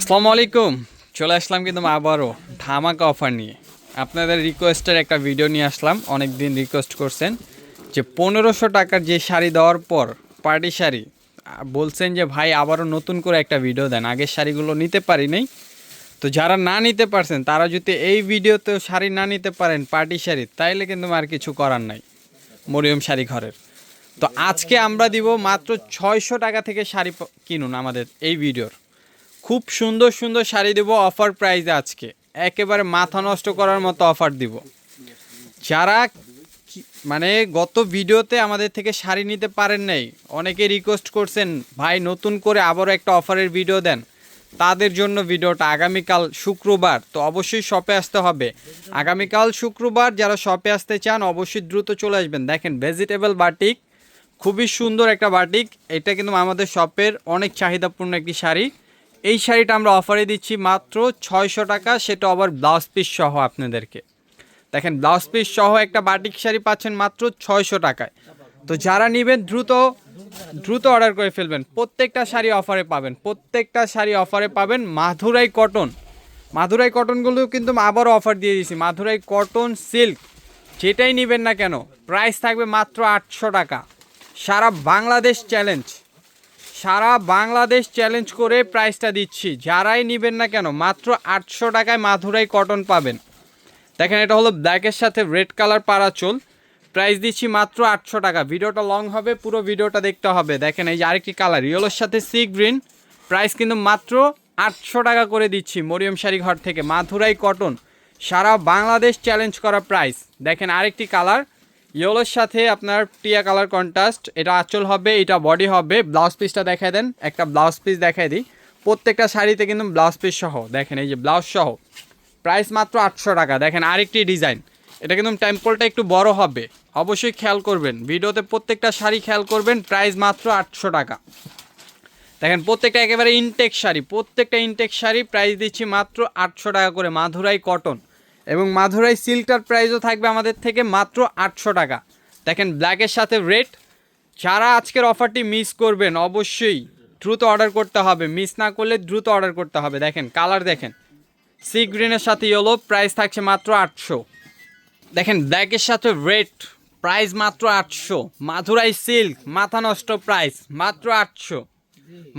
আসসালামু আলাইকুম। চলে আসলাম কিন্তু আবারও ধামাকা অফার নিয়ে। আপনাদের রিকোয়েস্টের একটা ভিডিও নিয়ে আসলাম। অনেক দিন রিকোয়েস্ট করছেন যে 1500 টাকার যে শাড়ি দেওয়ার পর পার্টি শাড়ি বলছেন যে ভাই আবারও নতুন করে একটা ভিডিও দেন, আগের শাড়িগুলো নিতে পারি নাই। তো যারা না নিতে পারছেন তারা যদি এই ভিডিওতেও শাড়ি না নিতে পারেন পার্টি শাড়ি, তাইলে কিন্তু আর কিছু করার নাই মরিয়ম শাড়ি ঘরের। তো আজকে আমরা দিব মাত্র 600 টাকা থেকে শাড়ি কিনুন আমাদের এই ভিডিওর। খুব সুন্দর সুন্দর শাড়ি দেবো অফার প্রাইসে আজকে, একেবারে মাথা নষ্ট করার মতো অফার দিব। যারা মানে গত ভিডিওতে আমাদের থেকে শাড়ি নিতে পারেন নাই, অনেকে রিকোয়েস্ট করছেন ভাই নতুন করে আবারও একটা অফারের ভিডিও দেন, তাদের জন্য ভিডিওটা। আগামীকাল শুক্রবার, তো অবশ্যই শপে আসতে হবে। আগামীকাল শুক্রবার যারা শপে আসতে চান অবশ্যই দ্রুত চলে আসবেন। দেখেন ভেজিটেবল বাটিক, খুবই সুন্দর একটা বাটিক। এটা কিন্তু আমাদের শপের অনেক চাহিদাপূর্ণ একটি শাড়ি। এই শাড়িটা আমরা অফারে দিচ্ছি মাত্র 600 টাকা, সেটা আবার ব্লাউজ পিস সহ আপনাদেরকে। দেখেন ব্লাউজ পিস সহ একটা বাটিক শাড়ি পাচ্ছেন মাত্র 600 টাকায়। তো যারা নেবেন দ্রুত দ্রুত অর্ডার করে ফেলবেন। প্রত্যেকটা শাড়ি অফারে পাবেন, প্রত্যেকটা শাড়ি অফারে পাবেন। মাধুরাই কটন, মাধুরাই কটনগুলো কিন্তু আবারও অফার দিয়ে দিয়েছি। মাধুরাই কটন সিল্ক যেটাই নেবেন না কেন প্রাইস থাকবে মাত্র 800 টাকা। সারা বাংলাদেশ চ্যালেঞ্জ, সারা বাংলাদেশ চ্যালেঞ্জ করে প্রাইসটা দিচ্ছি। যারাই নেবেন না কেন মাত্র 800 টাকায় মাধুরাই কটন পাবেন। দেখেন এটা হলো ব্ল্যাকের সাথে রেড কালার পারাচল, প্রাইস দিচ্ছি মাত্র 800 টাকা। ভিডিওটা লং হবে, পুরো ভিডিওটা দেখতে হবে। দেখেন এই যে আরেকটি কালার ইয়েলোর সাথে সি গ্রিন, প্রাইস কিন্তু মাত্র 800 টাকা করে দিচ্ছি মরিয়ম শাড়ি ঘর থেকে। মাধুরাই কটন সারা বাংলাদেশ চ্যালেঞ্জ করা প্রাইস। দেখেন আরেকটি কালার ইয়েলোর সাথে আপনার টিয়া কালার কন্ট্রাস্ট, এটা আঁচল হবে, এটা বডি হবে। ব্লাউজ পিসটা দেখায় দেন, একটা ব্লাউজ পিস দেখাই দিই। প্রত্যেকটা শাড়িতে কিন্তু ব্লাউজ পিস সহ, দেখেন এই যে ব্লাউজ সহ, প্রাইস মাত্র 800 টাকা। দেখেন আরেকটি ডিজাইন, এটা কিন্তু টেম্পলটা একটু বড় হবে, অবশ্যই খেয়াল করবেন ভিডিওতে, প্রত্যেকটা শাড়ি খেয়াল করবেন। প্রাইস মাত্র 800 টাকা। দেখেন প্রত্যেকটা একেবারে ইনটেক শাড়ি, প্রত্যেকটা ইনটেক শাড়ি প্রাইস দিচ্ছি মাত্র 800 টাকা করে। মাধুরাই কটন এবং মাধুরাই সিল্কটার প্রাইসও থাকবে আমাদের থেকে মাত্র 800 টাকা। দেখেন ব্ল্যাকের সাথে রেড, যারা আজকের অফারটি মিস করবেন অবশ্যই দ্রুত অর্ডার করতে হবে, মিস না করলে দ্রুত অর্ডার করতে হবে। দেখেন কালার দেখেন, সি গ্রিনের সাথে ইয়েলো, প্রাইস থাকছে মাত্র 800। দেখেন ব্ল্যাকের সাথে রেড, প্রাইস মাত্র 800। মাধুরাই সিল্ক মাথা নষ্ট প্রাইস মাত্র 800,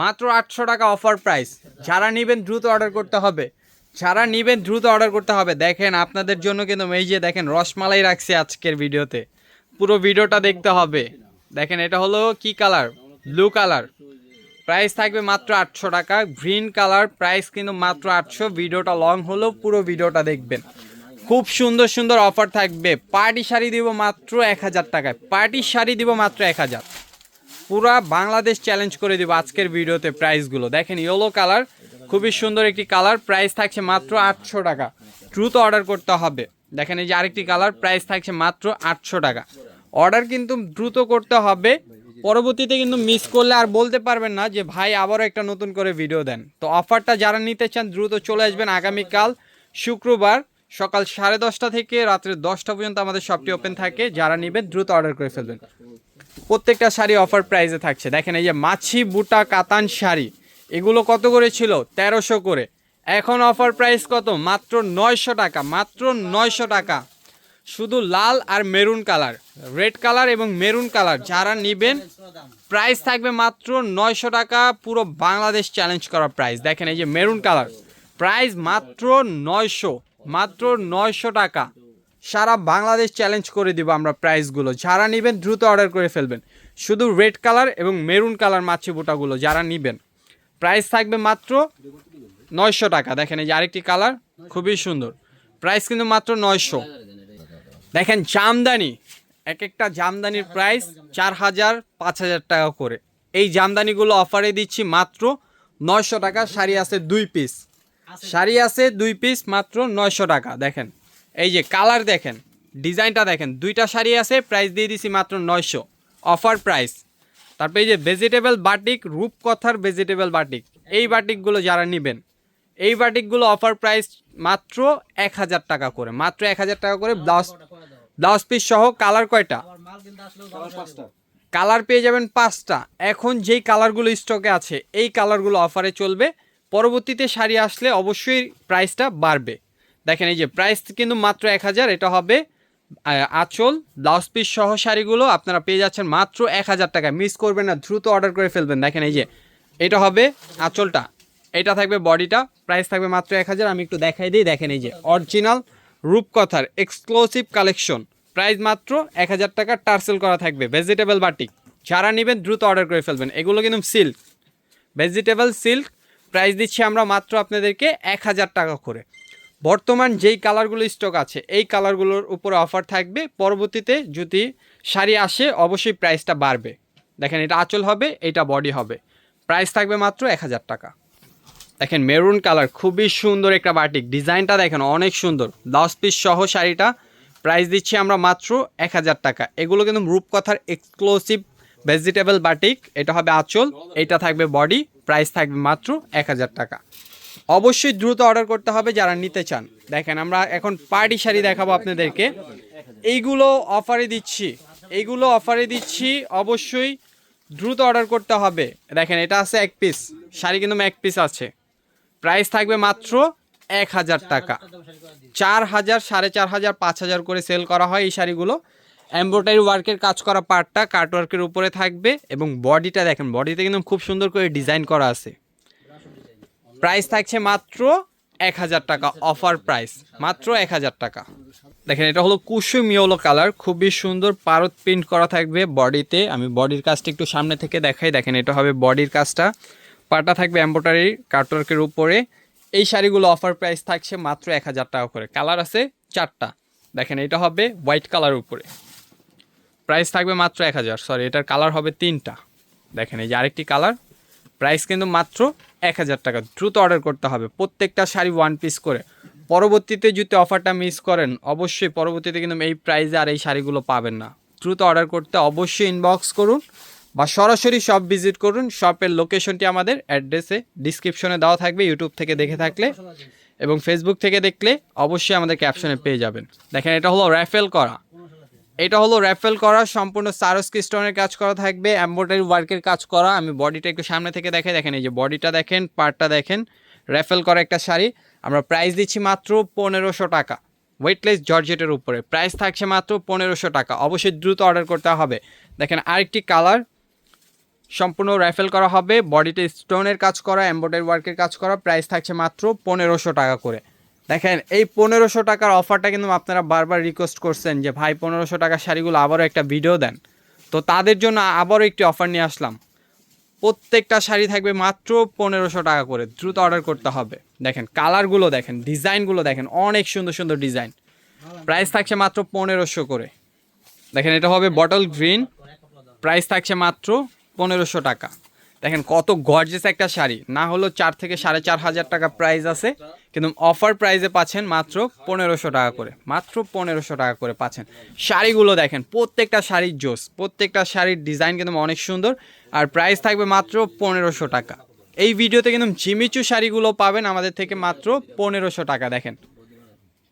মাত্র 800 টাকা অফার প্রাইস। যারা নেবেন দ্রুত অর্ডার করতে হবে, যারা নেবেন দ্রুত অর্ডার করতে হবে। দেখেন আপনাদের জন্য কিন্তু এই যে দেখেন রসমালাই রাখছি আজকের ভিডিওতে, পুরো ভিডিওটা দেখতে হবে। দেখেন এটা হলো কি কালার, ব্লু কালার, প্রাইস থাকবে মাত্র 800 টাকা। গ্রিন কালার, প্রাইস কিন্তু মাত্র 800। ভিডিওটা লং হলেও পুরো ভিডিওটা দেখবেন, খুব সুন্দর সুন্দর অফার থাকবে। পার্টি শাড়ি দিব মাত্র 1000 টাকায়, পার্টি শাড়ি দিব মাত্র 1000। পুরা বাংলাদেশ চ্যালেঞ্জ করে দিব আজকের ভিডিওতে প্রাইসগুলো। দেখেন ইয়েলো কালার, খুবই সুন্দর একটি কালার, প্রাইস থাকছে মাত্র 800 টাকা। দ্রুত অর্ডার করতে হবে। দেখেন এই যে আরেকটি কালার, প্রাইস থাকছে মাত্র 800 টাকা। অর্ডার কিন্তু দ্রুত করতে হবে, পরবর্তীতে কিন্তু মিস করলে আর বলতে পারবেন না যে ভাই আবারও একটা নতুন করে ভিডিও দেন। তো অফারটা যারা নিতে চান দ্রুত চলে আসবেন। আগামীকাল শুক্রবার সকাল 10:30 থেকে রাত্রে 10টা পর্যন্ত আমাদের শপটি ওপেন থাকে। যারা নেবেন দ্রুত অর্ডার করে ফেলবেন। প্রত্যেকটা শাড়ি অফার প্রাইসে থাকছে। দেখেন এই যে মাছি বুটা কাতান শাড়ি, এগুলো কত করে ছিল 1300 করে, এখন অফার প্রাইস কত মাত্র 900 টাকা, মাত্র 900 টাকা। শুধু লাল আর মেরুন কালার, রেড কালার এবং মেরুন কালার যারা নেবেন প্রাইস থাকবে মাত্র 900 টাকা। পুরো বাংলাদেশ চ্যালেঞ্জ করা প্রাইস। দেখেন এই যে মেরুন কালার, প্রাইস মাত্র 900, মাত্র 900 টাকা। সারা বাংলাদেশ চ্যালেঞ্জ করে দিব আমরা প্রাইসগুলো। যারা নেবেন দ্রুত অর্ডার করে ফেলবেন। শুধু রেড কালার এবং মেরুন কালার মাছি বুটাগুলো যারা নেবেন প্রাইস থাকবে মাত্র 900 টাকা। দেখেন এই যে আরেকটি কালার খুবই সুন্দর, প্রাইস কিন্তু মাত্র 900। দেখেন জামদানি, এক একটা জামদানির প্রাইস 4000 5000 টাকা করে। এই জামদানিগুলো অফারে দিচ্ছি মাত্র 900 টাকা। শাড়ি আছে 2 পিস, শাড়ি আছে 2 পিস, মাত্র 900 টাকা। দেখেন এই যে কালার দেখেন, ডিজাইনটা দেখেন, 2টা শাড়ি আছে, প্রাইস দিয়ে দিছি মাত্র 900 অফার প্রাইস। তারপরে এই যে ভেজিটেবল বাটিক, রূপকথার ভেজিটেবল বাটিক, এই বাটিকগুলো যারা নেবেন, এই বাটিকগুলো অফার প্রাইস মাত্র 1000 টাকা করে, মাত্র 1000 টাকা করে। ব্লাউজ পিস সহ। কালার কয়টা? কালার পেয়ে যাবেন 5টা। এখন যেই কালারগুলো স্টকে আছে এই কালারগুলো অফারে চলবে, পরবর্তীতে শাড়ি আসলে অবশ্যই প্রাইসটা বাড়বে। দেখেন এই যে প্রাইস কিন্তু মাত্র 1000, এটা হবে আঁচল ব্লাউজ পিস সহ শাড়িগুলো আপনারা পেয়ে যাচ্ছেন মাত্র 1000 টাকা। মিস করবেন না, দ্রুত অর্ডার করে ফেলবেন। দেখেন এই যে এটা হবে আঁচলটা, এটা থাকবে বডিটা, প্রাইস থাকবে মাত্র 1000। আমি একটু দেখাই দিই, দেখেন এই যে অরিজিনাল রূপকথার এক্সক্লুসিভ কালেকশন, প্রাইস মাত্র 1000 টাকা, টার্সেল করা থাকবে ভেজিটেবল বাটিক। যারা নেবেন দ্রুত অর্ডার করে ফেলবেন। এগুলো কিন্তু সিল্ক, ভেজিটেবল সিল্ক, প্রাইস দিচ্ছি আমরা মাত্র আপনাদেরকে 1000 টাকা করে। বর্তমান যেই কালারগুলো স্টক আছে এই কালারগুলোর উপরে অফার থাকবে, পরবর্তীতে যদি শাড়ি আসে অবশ্যই প্রাইসটা বাড়বে। দেখেন এটা আঁচল হবে, এটা বডি হবে, প্রাইস থাকবে মাত্র 1000 টাকা। দেখেন মেরুন কালার, খুবই সুন্দর একটা বাটিক, ডিজাইনটা দেখেন অনেক সুন্দর, 10 পিস সহ শাড়িটা প্রাইস দিচ্ছি আমরা মাত্র 1000 টাকা। এগুলো কিন্তু রূপকথার এক্সক্লুসিভ ভেজিটেবল বাটিক, এটা হবে আঁচল, এটা থাকবে বডি, প্রাইস থাকবে মাত্র 1000 টাকা। অবশ্যই দ্রুত অর্ডার করতে হবে যারা নিতে চান। দেখেন আমরা এখন পার্টি শাড়ি দেখাবো আপনাদেরকে, এইগুলো অফারে দিচ্ছি, এইগুলো অফারে দিচ্ছি, অবশ্যই দ্রুত অর্ডার করতে হবে। দেখেন এটা আছে এক পিস শাড়ি, কিন্তু এক পিস আছে, প্রাইস থাকবে মাত্র 1000 টাকা। 4000, 4500, 5000 করে সেল করা হয় এই শাড়িগুলো। এমব্রয়ডারি ওয়ার্কের কাজ করা পার্টটা কাট ওয়ার্কের উপরে থাকবে এবং বডিটা দেখেন, বডিতে কিন্তু খুব সুন্দর করে ডিজাইন করা আছে। প্রাইস থাকছে মাত্র 1000 টাকা, অফার প্রাইস মাত্র 1000 টাকা। দেখেন এটা হলো কুসুম ইয়েলো কালার, খুবই সুন্দর পারত প্রিন্ট করা থাকবে বডিতে। আমি বডির কাজটা একটু সামনে থেকে দেখাই। দেখেন এটা হবে বডির কাজটা, পাটা থাকবে এমব্রয়ডারি কাটওয়ার্কের উপরে। এই শাড়িগুলো অফার প্রাইস থাকছে মাত্র 1000 টাকা করে। কালার আছে 4টা। দেখেন এটা হবে হোয়াইট কালার উপরে, প্রাইস থাকবে মাত্র 1000। সরি, এটার কালার হবে 3টা। দেখেন এই যে আরেকটি কালার, প্রাইস কিন্তু মাত্র 1000 টাকা। দ্রুত অর্ডার করতে হবে, প্রত্যেকটা শাড়ি 1 পিস করে। পরবর্তীতে যদি অফারটা মিস করেন অবশ্যই পরবর্তীতে কিন্তু এই প্রাইসে আর এই শাড়িগুলো পাবেন না। দ্রুত অর্ডার করতে অবশ্যই ইনবক্স করুন বা সরাসরি শপ ভিজিট করুন। শপের লোকেশনটি আমাদের অ্যাড্রেসে ডিসক্রিপশনে দেওয়া থাকবে, ইউটিউব থেকে দেখে থাকলে এবং ফেসবুক থেকে দেখলে অবশ্যই আমাদের ক্যাপশনে পেয়ে যাবেন। দেখেন এটা হলো র্যাফেল করা, এটা হলো র্যাফেল করা, সম্পূর্ণ সারস্কি স্টোনের কাজ করা থাকবে, এমব্রয়ডারি ওয়ার্কের কাজ করা। আমি বডিটা একটু সামনে থেকে দেখাই। দেখেন এই যে বডিটা দেখেন, পার্টটা দেখেন, র্যাফেল করা একটা শাড়ি। আমরা প্রাইস দিচ্ছি মাত্র 1500 টাকা, ওয়েটলেস জর্জেটের উপরে, প্রাইস থাকছে মাত্র 1500 টাকা। অবশ্যই দ্রুত অর্ডার করতে হবে। দেখেন আরেকটি কালার, সম্পূর্ণ র্যাফেল করা হবে, বডিতে স্টোনের কাজ করা, এমব্রয়ডারি ওয়ার্কের কাজ করা, প্রাইস থাকছে মাত্র 1500 টাকা করে। দেখেন এই 1500 টাকার অফারটা কিন্তু আপনারা বারবার রিকোয়েস্ট করছেন যে ভাই 1500 টাকার শাড়িগুলো আবারও একটা ভিডিও দেন, তো তাদের জন্য আবারও একটি অফার নিয়ে আসলাম। প্রত্যেকটা শাড়ি থাকবে মাত্র 1500 টাকা করে, দ্রুত অর্ডার করতে হবে। দেখেন কালারগুলো দেখেন, ডিজাইনগুলো দেখেন, অনেক সুন্দর সুন্দর ডিজাইন, প্রাইস থাকছে মাত্র 1500 করে। দেখেন এটা হবে বটল গ্রিন, প্রাইস থাকছে মাত্র 1500 টাকা। দেখেন কত গর্জিয়াস একটা শাড়ি, না হলো 4 থেকে 4500 টাকা প্রাইস আছে, কিন্তু অফার প্রাইসে পাচ্ছেন মাত্র 1500 টাকা করে, মাত্র 1500 টাকা করে পাচ্ছেন। শাড়িগুলো দেখেন, প্রত্যেকটা শাড়ির জোস, প্রত্যেকটা শাড়ির ডিজাইন কিন্তু অনেক সুন্দর, আর প্রাইস থাকবে মাত্র 1500 টাকা। এই ভিডিওতে কিন্তু জিমিচু শাড়িগুলো পাবেন আমাদের থেকে মাত্র 1500 টাকা। দেখেন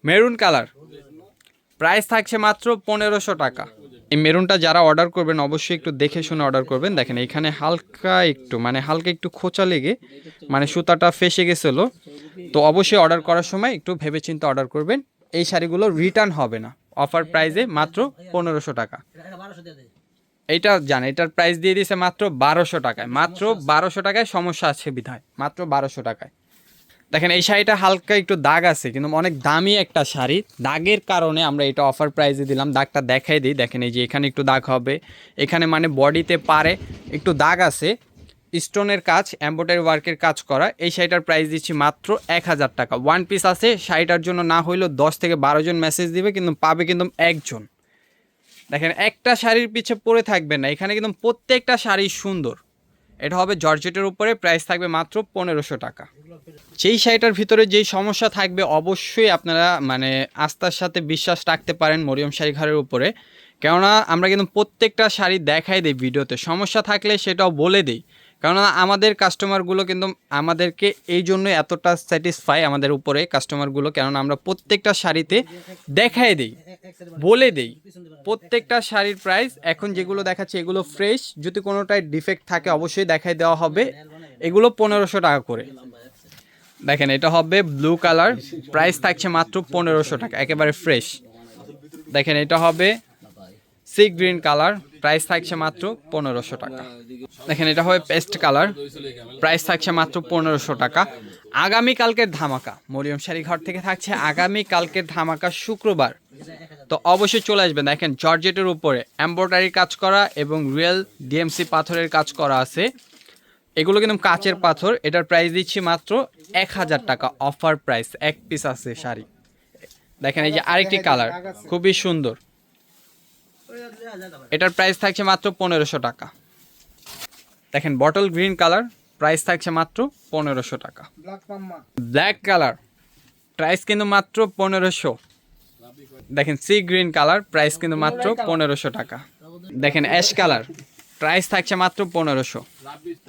মেরুন কালার, প্রাইস থাকছে মাত্র 1500 টাকা। এই মেরুনটা যারা অর্ডার করবেন অবশ্যই একটু দেখে শুনে অর্ডার করবেন। দেখেন এখানে হালকা একটু খোঁচা লেগে সুতাটা ফেসে গেছিলো, তো অবশ্যই অর্ডার করার সময় একটু ভেবেচিন্তে অর্ডার করবেন। এই শাড়িগুলো রিটার্ন হবে না, অফার প্রাইসে মাত্র 1500 টাকা। এইটা জানেন, এটার প্রাইস দিয়ে দিয়েছে মাত্র 1200 টাকায়, মাত্র 1200 টাকায়, সমস্যা আছে বিধায় মাত্র 1200 টাকায়। দেখেন এই শাড়িটা হালকা একটু দাগ আছে, কিন্তু অনেক দামি একটা শাড়ি, দাগের কারণে আমরা এটা অফার প্রাইসে দিলাম। দাগটা দেখাই দিই, দেখেন এই যে এখানে একটু দাগ হবে, এখানে বডিতে পারে একটু দাগ আছে, স্টোনের কাজ, এমব্রয়ডারি ওয়ার্কের কাজ করা। এই শাড়িটার প্রাইস দিচ্ছি মাত্র 1000 টাকা। 1 পিস আছে, শাড়িটার জন্য না হইলেও 10 থেকে 12 জন মেসেজ দিবে, কিন্তু পাবে কিন্তু একজন। দেখেন একটা শাড়ির পিছে পরে থাকবেন না, এখানে কিন্তু প্রত্যেকটা শাড়ি সুন্দর। এটা হবে জর্জেটের উপরে, প্রাইস থাকবে মাত্র 1500 টাকা। যেই শাড়িটার ভিতরে যেই সমস্যা থাকবে অবশ্যই আপনারা আস্থার সাথে বিশ্বাস রাখতে পারেন মরিয়ম শাড়ি ঘরের উপরে, কেননা আমরা কিন্তু প্রত্যেকটা শাড়ি দেখাই দিই ভিডিওতে, সমস্যা থাকলে সেটাও বলে দিই। কেননা আমাদের কাস্টমারগুলো কিন্তু আমাদেরকে এই জন্য এতটা স্যাটিসফাই আমাদের উপরে কাস্টমারগুলো, কেননা আমরা প্রত্যেকটা শাড়িতে দেখাই দিই, বলে দিই প্রত্যেকটা শাড়ির প্রাইস। এখন যেগুলো দেখাচ্ছে এগুলো ফ্রেশ, যদি কোনোটায় ডিফেক্ট থাকে অবশ্যই দেখাই দেওয়া হবে। এগুলো 1500 টাকা করে। দেখেন এটা হবে ব্লু কালার, প্রাইস থাকছে মাত্র 1500 টাকা, একেবারে ফ্রেশ। দেখেন এটা হবে সি গ্রিন কালার, প্রাইস থাকছে মাত্র 1500 টাকা। দেখেন এটা হবে পেস্ট কালার, প্রাইস থাকছে মাত্র 1500 টাকা। আগামীকালকের ধামাকা মরিয়ম শাড়ি ঘর থেকে থাকছে আগামীকালকের ধামাকা শুক্রবার, তো অবশ্যই চলে আসবেন। দেখেন জর্জেটের উপরে এমব্রয়ডারি কাজ করা এবং রিয়েল ডিএমসি পাথরের কাজ করা আছে, এগুলো কিন্তু কাচের পাথর। এটার প্রাইস দিচ্ছি মাত্র 1000 টাকা, অফার প্রাইস, এক পিস আছে শাড়ি। দেখেন এই যে আরেকটি কালার খুবই সুন্দর, এটার প্রাইস থাকছে মাত্র 1500 টাকা। দেখেন বটল গ্রিন কালার, প্রাইস থাকছে মাত্র 1500 টাকা। ব্ল্যাক কালার, প্রাইস কিন্তু মাত্র 1500। দেখেন সি গ্রিন কালার, প্রাইস কিন্তু মাত্র 1500 টাকা। দেখেন অ্যাশ কালার, প্রাইস থাকছে মাত্র 1500।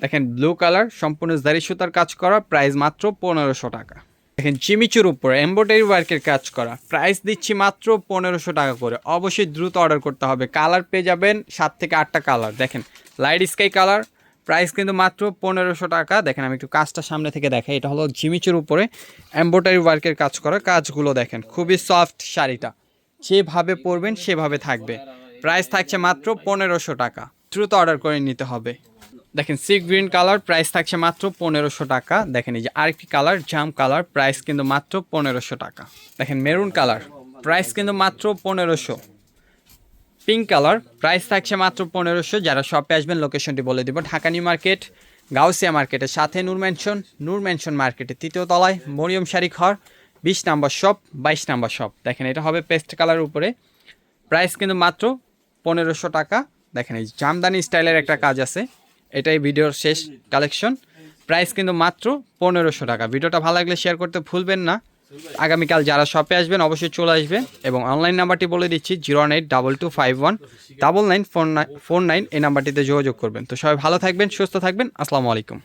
দেখেন ব্লু কালার, সম্পূর্ণ জারি সুতার কাজ করা, প্রাইস মাত্র 1500 টাকা। দেখেন চিমিচুর উপর এমব্রয়ডারি ওয়ার্কের কাজ করা, প্রাইস দিচ্ছি মাত্র 1500 টাকা করে। অবশ্যই দ্রুত অর্ডার করতে হবে, কালার পেয়ে যাবেন 7 থেকে 8টা কালার। দেখেন লাইট স্কাই কালার, প্রাইস কিন্তু মাত্র 1500 টাকা। দেখেন আমি একটু কাজটা সামনে থেকে দেখাই, এটা হলো ঝিমিচুর উপরে এমব্রয়ডারি ওয়ার্কের কাজ করা, কাজগুলো দেখেন খুবই সফট শাড়িটা, যেভাবে পরবেন সেভাবে থাকবে। প্রাইস থাকছে মাত্র 1500 টাকা, দ্রুত অর্ডার করে নিতে হবে। দেখেন সি গ্রিন কালার, প্রাইস থাকছে মাত্র 1500 টাকা। দেখেন এই যে আরেকটি কালার জাম কালার, প্রাইস কিন্তু মাত্র 1500 টাকা। দেখেন মেরুন কালার, প্রাইস কিন্তু মাত্র 1500। পিঙ্ক কালার, প্রাইস থাকছে মাত্র 1500। যারা শপে আসবেন লোকেশনটি বলে দিব, ঢাকা নিউ মার্কেট, গাউসিয়া মার্কেটের সাথে নূর মেনশন মার্কেটের 3য় তলায় মরিয়ম শাড়ি ঘর, 20 নম্বর শপ, 22 নম্বর শপ। দেখেন এটা হবে পেস্ট কালার উপরে, প্রাইস কিন্তু মাত্র 1500 টাকা। দেখেন এই জামদানি স্টাইলের একটা কাজ আছে, এটাই ভিডিওর শেষ কালেকশন, প্রাইস কিন্তু মাত্র 1500 টাকা। ভিডিওটা ভালো লাগলে শেয়ার করতে ভুলবেন না। আগামীকাল যারা শপে আসবেন অবশ্যই চলে আসবেন, এবং অনলাইন নাম্বারটি বলে দিচ্ছি 09822519949 এই নাম্বারটিতে যোগাযোগ করবেন। তো সবাই ভালো থাকবেন, সুস্থ থাকবেন, আসসালামু আলাইকুম।